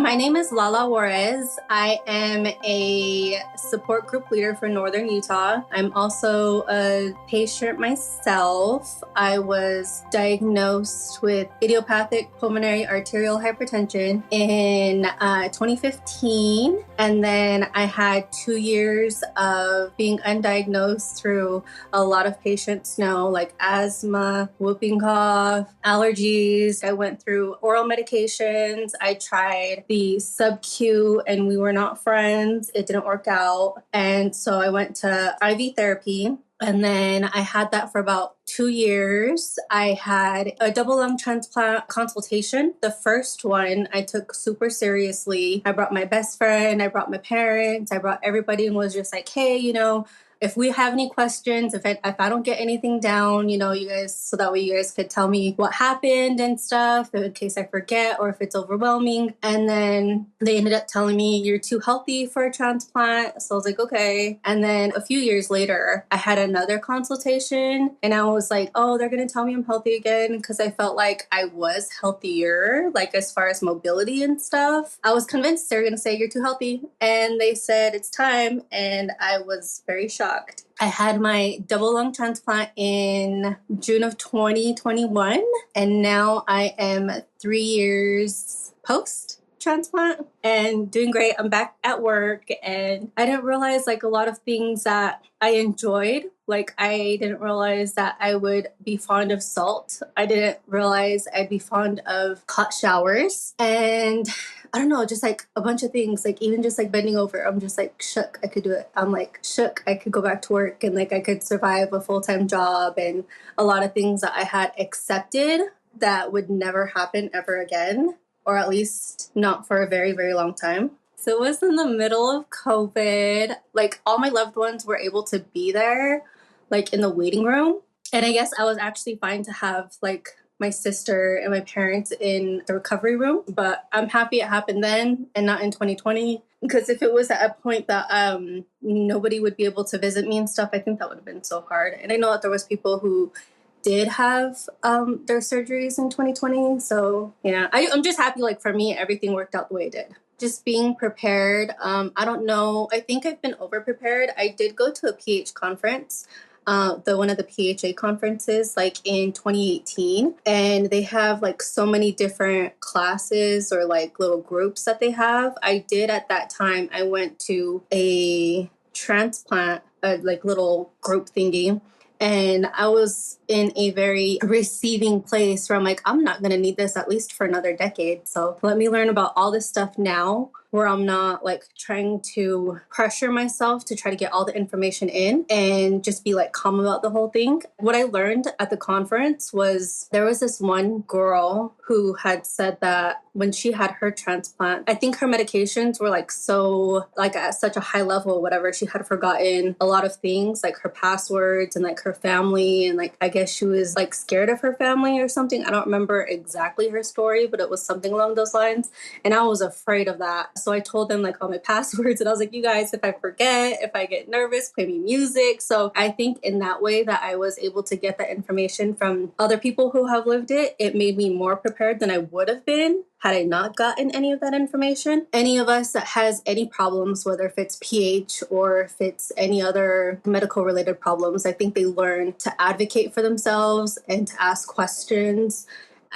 My name is Lala Juarez. I am a support group leader for Northern Utah. I'm also a patient myself. I was diagnosed with idiopathic pulmonary arterial hypertension in 2015. And then I had 2 years of being undiagnosed through a lot of patients know, like asthma, whooping cough, allergies. I went through oral medications. I tried the sub-Q and we were not friends. It didn't work out. And so I went to IV therapy. And then I had that for about 2 years. I had a double lung transplant consultation. The first one I took super seriously. I brought my best friend, I brought my parents, I brought everybody and was just like, hey, if we have any questions, if I don't get anything down, you guys, so that way you guys could tell me what happened and stuff in case I forget or if it's overwhelming. And then they ended up telling me you're too healthy for a transplant. So I was like, okay. And then a few years later, I had another consultation and I was like, oh, they're going to tell me I'm healthy again because I felt like I was healthier, like as far as mobility and stuff. I was convinced they were going to say you're too healthy. And they said it's time. And I was very shocked. I had my double lung transplant in June of 2021, and now I am 3 years post-transplant and doing great. I'm back at work, and I didn't realize like a lot of things that I enjoyed. Like I didn't realize that I would be fond of salt. I didn't realize I'd be fond of hot showers. And I don't know, just like a bunch of things, like even just like bending over, I'm just like shook I could do it. I'm like shook I could go back to work and like I could survive a full-time job, and a lot of things that I had accepted that would never happen ever again, or at least not for a very, very long time. So it was in the middle of COVID. Like all my loved ones were able to be there, like in the waiting room. And I guess I was actually fine to have like my sister and my parents in the recovery room, but I'm happy it happened then and not in 2020, because if it was at a point that nobody would be able to visit me and stuff, I think that would have been so hard. And I know that there was people who did have their surgeries in 2020. So yeah, I'm just happy, like for me, everything worked out the way it did. Just being prepared. I don't know. I think I've been over prepared. I did go to a PH conference, one of the PHA conferences, like in 2018, and they have like so many different classes or like little groups that they have. I did at that time. I went to a transplant, like little group thingy. And I was in a very receiving place where I'm like, I'm not going to need this at least for another decade. So let me learn about all this stuff now, where I'm not like trying to pressure myself to try to get all the information in and just be like calm about the whole thing. What I learned at the conference was there was this one girl who had said that when she had her transplant, I think her medications were like so like at such a high level, whatever, she had forgotten a lot of things, like her passwords and like her family. And like, I guess she was like scared of her family or something. I don't remember exactly her story, but it was something along those lines. And I was afraid of that. So I told them like all my passwords and I was like, you guys, if I forget, if I get nervous, play me music. So I think in that way that I was able to get that information from other people who have lived it, it made me more prepared than I would have been had I not gotten any of that information. Any of us that has any problems, whether if it's PH or if it's any other medical related problems, I think they learn to advocate for themselves and to ask questions.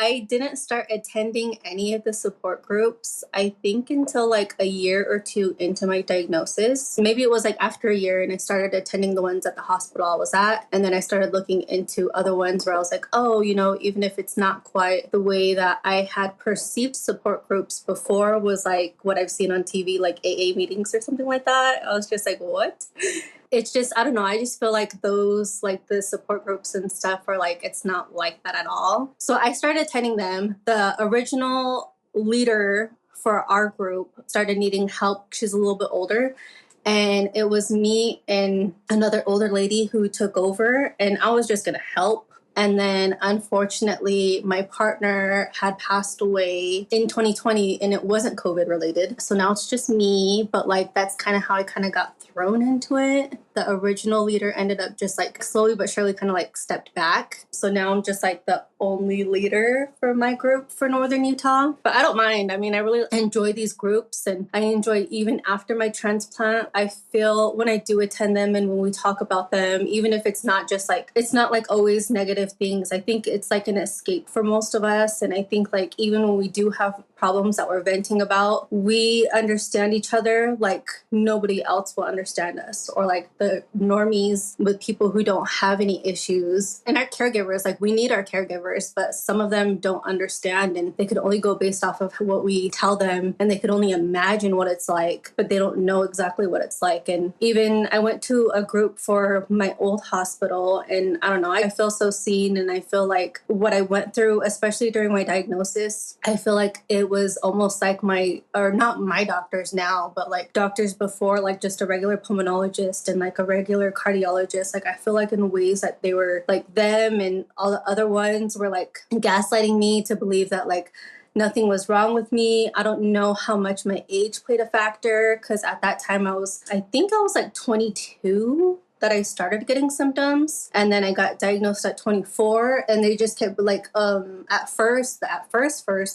I didn't start attending any of the support groups, I think until like a year or two into my diagnosis. Maybe it was like after a year and I started attending the ones at the hospital I was at. And then I started looking into other ones where I was like, oh, even if it's not quite the way that I had perceived support groups before was like what I've seen on TV, like AA meetings or something like that. I was just like, what? It's just, I don't know. I just feel like those, like the support groups and stuff are like, it's not like that at all. So I started attending them. The original leader for our group started needing help. She's a little bit older. And it was me and another older lady who took over. And I was just going to help. And then unfortunately, my partner had passed away in 2020 and it wasn't COVID related. So now it's just me. But like, that's kind of how I kind of got thrown into it. the original leader ended up just like slowly but surely kind of like stepped back. So now I'm just like the only leader for my group for Northern Utah. But I don't mind. I mean, I really enjoy these groups, and I enjoy even after my transplant. I feel when I do attend them and when we talk about them, even if it's not just like, it's not like always negative things. I think it's like an escape for most of us. And I think like even when we do have problems that we're venting about, we understand each other like nobody else will understand us, or like the normies with people who don't have any issues. And our caregivers, like we need our caregivers, but some of them don't understand, and they could only go based off of what we tell them, and they could only imagine what it's like, but they don't know exactly what it's like. And even I went to a group for my old hospital, and I don't know, I feel so seen, and I feel like what I went through, especially during my diagnosis, I feel like it was almost like not my doctors now, but like doctors before, like just a regular pulmonologist and like a regular cardiologist. Like I feel like in ways that they were like them, and all the other ones were like gaslighting me to believe that like nothing was wrong with me. I don't know how much my age played a factor, because at that time I think I was like 22 that I started getting symptoms, and then I got diagnosed at 24, and they just kept like at first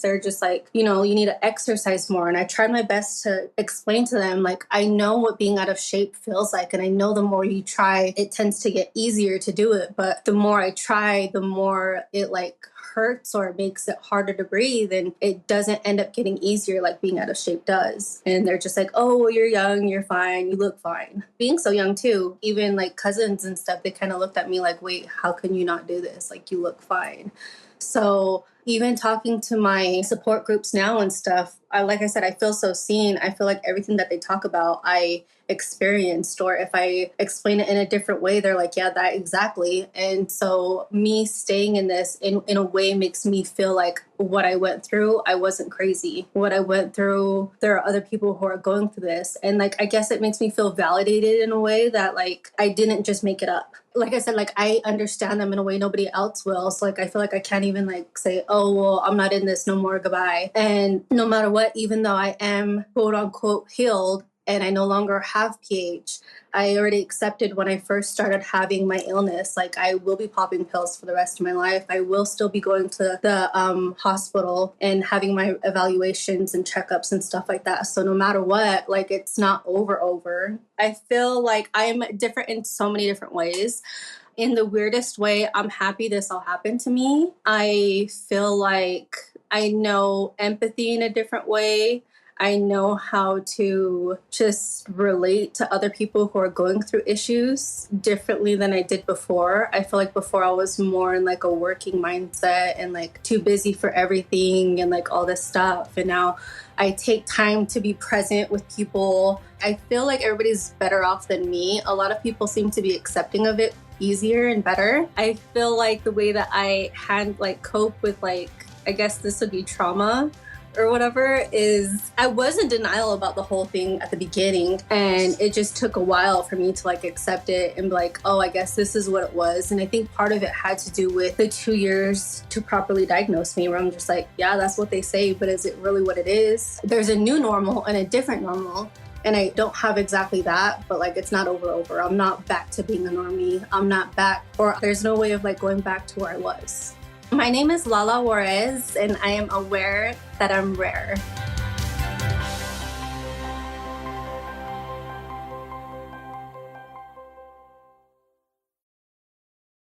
they're just like, you know, you need to exercise more. And I tried my best to explain to them like, I know what being out of shape feels like, and I know the more you try, it tends to get easier to do it, but the more I try, the more it like hurts or it makes it harder to breathe, and it doesn't end up getting easier like being out of shape does. And they're just like, oh, well, you're young, you're fine, you look fine. Being so young too, even like cousins and stuff, they kind of looked at me like, wait, how can you not do this? Like, you look fine. So even talking to my support groups now and stuff, like I said, I feel so seen. I feel like everything that they talk about, I experienced, or if I explain it in a different way, they're like, yeah, that exactly. And so me staying in this in a way makes me feel like what I went through, I wasn't crazy. What I went through, there are other people who are going through this. And like, I guess it makes me feel validated in a way that like, I didn't just make it up. Like I said, like I understand them in a way nobody else will. So like, I feel like I can't even like say, oh, well, I'm not in this no more, goodbye. And no matter what, even though I am quote unquote healed, and I no longer have PH, I already accepted when I first started having my illness, like I will be popping pills for the rest of my life. I will still be going to the hospital and having my evaluations and checkups and stuff like that. So no matter what, like it's not over. I feel like I'm different in so many different ways. In the weirdest way, I'm happy this all happened to me. I feel like I know empathy in a different way. I know how to just relate to other people who are going through issues differently than I did before. I feel like before I was more in like a working mindset and like too busy for everything and like all this stuff. And now I take time to be present with people. I feel like everybody's better off than me. A lot of people seem to be accepting of it easier and better. I feel like the way that I cope with like, I guess this would be trauma or whatever, is I was in denial about the whole thing at the beginning, and it just took a while for me to like accept it and be like, oh, I guess this is what it was. And I think part of it had to do with the 2 years to properly diagnose me, where I'm just like, yeah, that's what they say, but is it really what it is? There's a new normal and a different normal, and I don't have exactly that, but like it's not over. I'm not back to being a normie. I'm not back, or there's no way of like going back to where I was. My name is Lala Juarez, and I am aware that I'm rare.